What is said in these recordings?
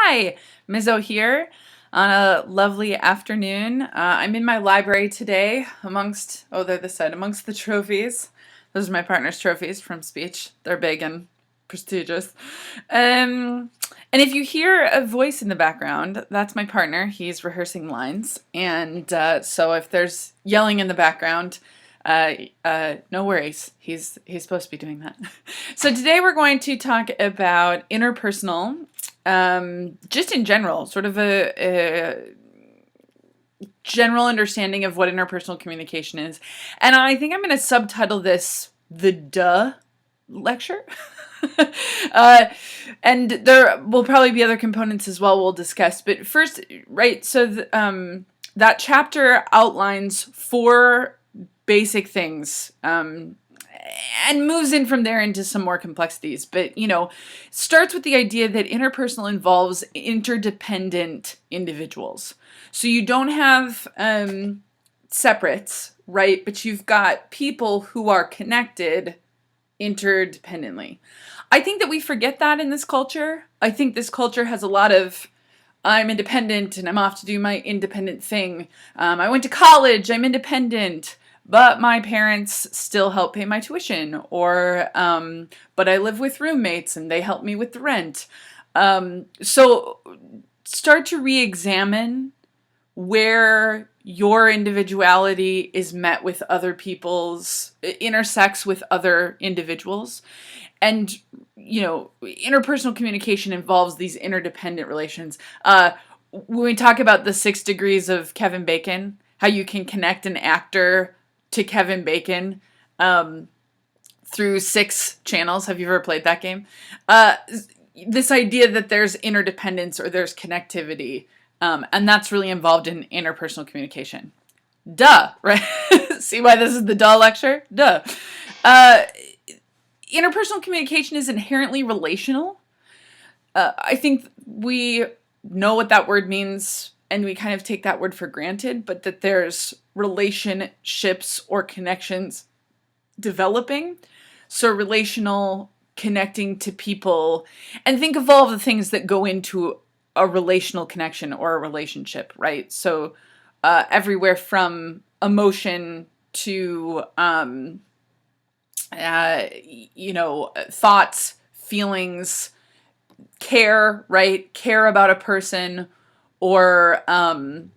Hi, Mizzo here on a lovely afternoon. I'm in my library today they're this side, amongst the trophies. Those are my partner's trophies from speech. They're big and prestigious. And if you hear a voice in the background, that's my partner. He's rehearsing lines. And so if there's yelling in the background, no worries. He's supposed to be doing that. So today we're going to talk about interpersonal, just in general, sort of a general understanding of what interpersonal communication is. And I think I'm going to subtitle this the duh lecture. And there will probably be other components as well we'll discuss. But first, right, so that chapter outlines four basic things, and moves in from there into some more complexities. But, starts with the idea that interpersonal involves interdependent individuals. So you don't have separates, right? But you've got people who are connected interdependently. I think that we forget that in this culture. I think this culture has a lot of I'm independent and I'm off to do my independent thing. I went to college, I'm independent, but my parents still help pay my tuition. Or, but I live with roommates and they help me with the rent. So start to re-examine where your individuality is met with other people's, intersects with other individuals. And, interpersonal communication involves these interdependent relations. When we talk about the 6 degrees of Kevin Bacon, how you can connect an actor to Kevin Bacon through 6 channels. Have you ever played that game? This idea that there's interdependence or there's connectivity, and that's really involved in interpersonal communication. Duh, right? See why this is the duh lecture? Duh. Interpersonal communication is inherently relational. I think we know what that word means and we kind of take that word for granted, but that there's relationships or connections developing. So relational, connecting to people, and think of all of the things that go into a relational connection or a relationship, right? So everywhere from emotion to thoughts, feelings, care, right? Care about a person, or and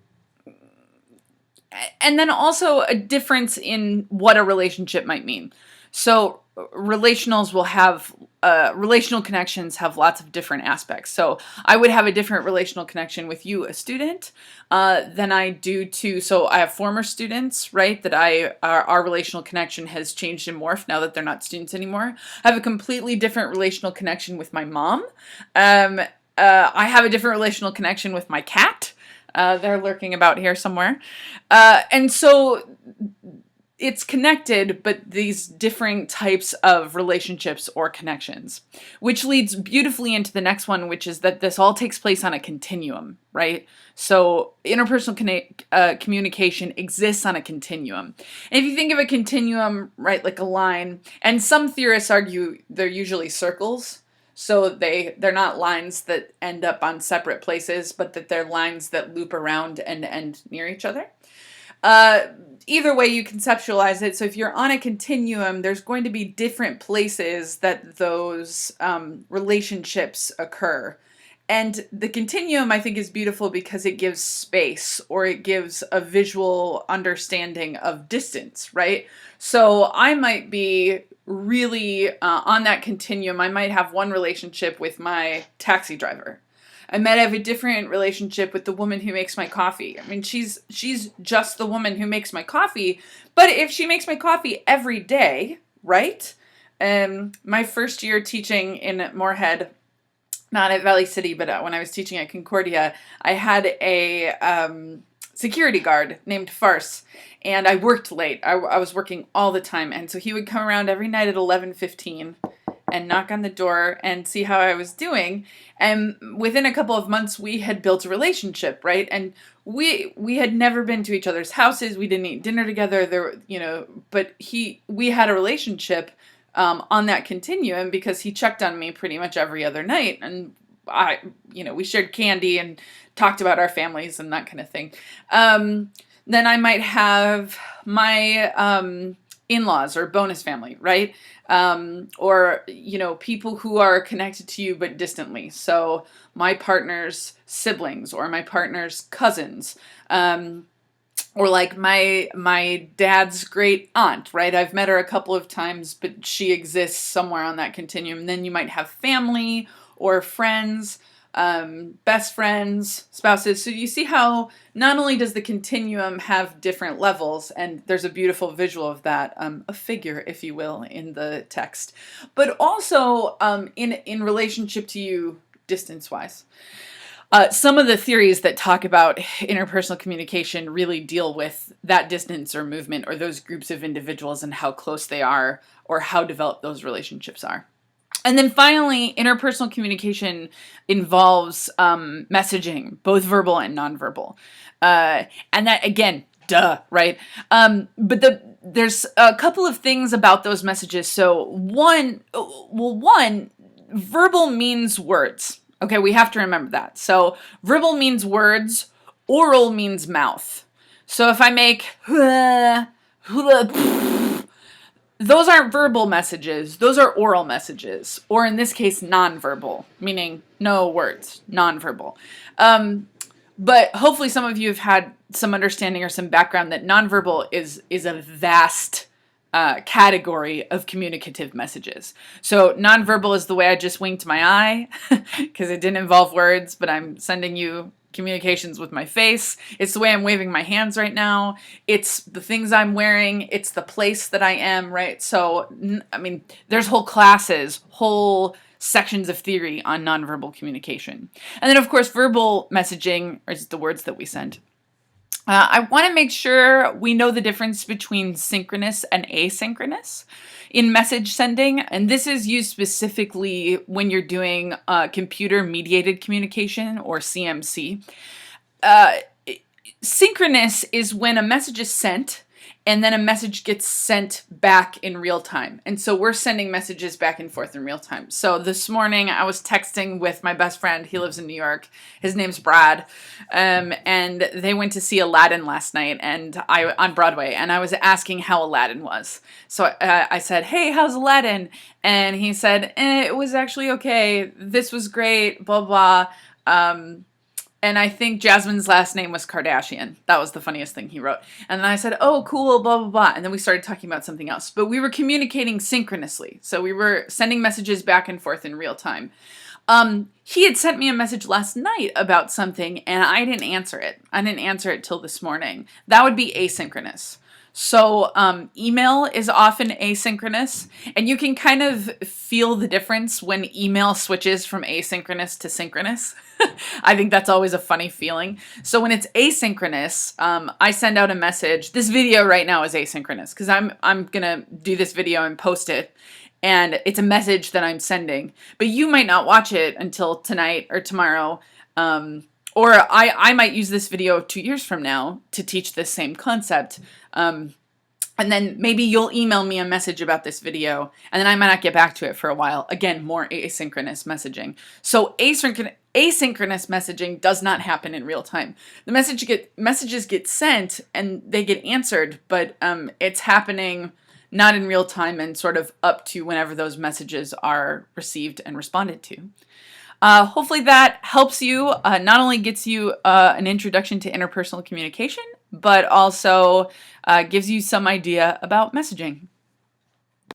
then also a difference in what a relationship might mean. So relational connections have lots of different aspects. So I would have a different relational connection with you, a student, than I do to, so I have former students, right, that our relational connection has changed and morphed now that they're not students anymore. I have a completely different relational connection with my mom. I have a different relational connection with my cat. They're lurking about here somewhere. And so it's connected, but these different types of relationships or connections, which leads beautifully into the next one, which is that this all takes place on a continuum, right? So interpersonal communication exists on a continuum. And if you think of a continuum, right, like a line, and some theorists argue they're usually circles, so they're not lines that end up on separate places, but that they're lines that loop around and end near each other. Either way you conceptualize it, so if you're on a continuum, there's going to be different places that those relationships occur. And the continuum, I think, is beautiful because it gives space, or it gives a visual understanding of distance, right? So I might be really on that continuum. I might have one relationship with my taxi driver. I might have a different relationship with the woman who makes my coffee. I mean, she's just the woman who makes my coffee, but if she makes my coffee every day, right? My first year teaching in Moorhead, not at Valley City, but when I was teaching at Concordia, I had a security guard named Farce, and I worked late. I was working all the time, and so he would come around every night at 11:15 and knock on the door and see how I was doing. And within a couple of months, we had built a relationship, right? And we had never been to each other's houses. We didn't eat dinner together. But we had a relationship on that continuum because he checked on me pretty much every other night. And we shared candy and talked about our families and that kind of thing. Then I might have my in-laws or bonus family, right? Or, people who are connected to you but distantly. So my partner's siblings or my partner's cousins. Or like my dad's great aunt, right? I've met her a couple of times, but she exists somewhere on that continuum. And then you might have family or friends, best friends, spouses. So you see how not only does the continuum have different levels, and there's a beautiful visual of that, a figure, if you will, in the text, but also in relationship to you distance-wise. Some of the theories that talk about interpersonal communication really deal with that distance or movement or those groups of individuals and how close they are or how developed those relationships are. And then finally, interpersonal communication involves messaging, both verbal and nonverbal. And that, again, duh, right? But there's a couple of things about those messages. So one, verbal means words. Okay, we have to remember that. So verbal means words, oral means mouth. So if I make those aren't verbal messages, those are oral messages, or in this case, nonverbal, meaning no words, nonverbal. But hopefully some of you have had some understanding or some background that nonverbal is a vast category of communicative messages. So nonverbal is the way I just winked my eye because it didn't involve words, but I'm sending you communications with my face. It's the way I'm waving my hands right now. It's the things I'm wearing. It's the place that I am, right? So, there's whole classes, whole sections of theory on nonverbal communication. And then, of course, verbal messaging is the words that we send. I want to make sure we know the difference between synchronous and asynchronous in message sending. And this is used specifically when you're doing computer-mediated communication or CMC. Synchronous is when a message is sent and then a message gets sent back in real time. And so we're sending messages back and forth in real time. So this morning I was texting with my best friend. He lives in New York. His name's Brad. And they went to see Aladdin last night on Broadway. And I was asking how Aladdin was. So I said, hey, how's Aladdin? And he said, it was actually okay. This was great, blah, blah. And I think Jasmine's last name was Kardashian. That was the funniest thing he wrote. And then I said, oh, cool, blah, blah, blah. And then we started talking about something else. But we were communicating synchronously. So we were sending messages back and forth in real time. He had sent me a message last night about something, and I didn't answer it. I didn't answer it till this morning. That would be asynchronous. So email is often asynchronous, and you can kind of feel the difference when email switches from asynchronous to synchronous. I think that's always a funny feeling. So when it's asynchronous, I send out a message. This video right now is asynchronous because I'm gonna do this video and post it, and it's a message that I'm sending. But you might not watch it until tonight or tomorrow. Or I might use this video 2 years from now to teach this same concept. And then maybe you'll email me a message about this video, and then I might not get back to it for a while. Again, more asynchronous messaging. So asynchronous messaging does not happen in real time. The messages get sent and they get answered, but it's happening not in real time and sort of up to whenever those messages are received and responded to. Hopefully that helps you, not only gets you an introduction to interpersonal communication, but also gives you some idea about messaging.